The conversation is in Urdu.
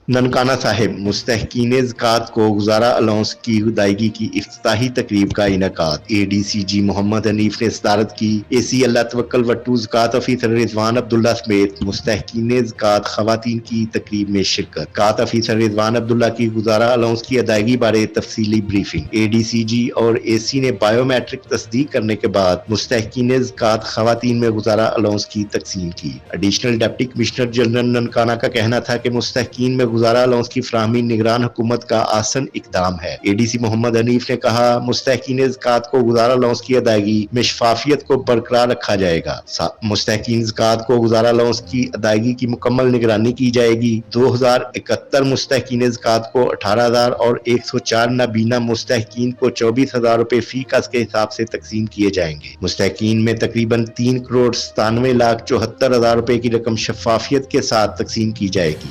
ننکانہ صاحب مستحقین زکوٰۃ کو گزارہ الاؤنس کی ادائیگی کی افتتاحی تقریب کا انعقاد۔ اے ڈی سی جی محمد حنیف نے صدارت کی۔ اے سی اللہ توکل وٹو زکوٰۃ آفیسر رضوان عبداللہ سمیت مستحقین زکوٰۃ خواتین کی تقریب میں شرکت۔ زکوٰۃ آفیسر رضوان عبداللہ کی گزارہ الاؤنس کی ادائیگی بارے تفصیلی بریفنگ۔ اے ڈی سی جی اور اے سی نے بائیو میٹرک تصدیق کرنے کے بعد مستحقین زکوٰۃ خواتین میں گزارہ الاؤنس کی تقسیم کی۔ Additional deputy commissioner general Nankana کا کہنا تھا کہ مستحقین میں گزارہ الاؤنس کی فراہمی نگران حکومت کا آسن اقدام ہے۔ اے ڈی سی محمد حنیف نے کہا، مستحقین زکوٰۃ کو گزارہ الاؤنس کی ادائیگی میں شفافیت کو برقرار رکھا جائے گا۔ مستحقین زکوٰۃ کو گزارہ الاؤنس کی ادائیگی کی مکمل نگرانی کی جائے گی۔ 2071 مستحقین زکوٰۃ کو 18,000 اور 104 نابینا مستحقین کو 24,000 روپے فی کس کے حساب سے تقسیم کیے جائیں گے۔ مستحقین میں تقریباً 3,97,74,000 روپے کی رقم شفافیت کے ساتھ تقسیم کی جائے گی۔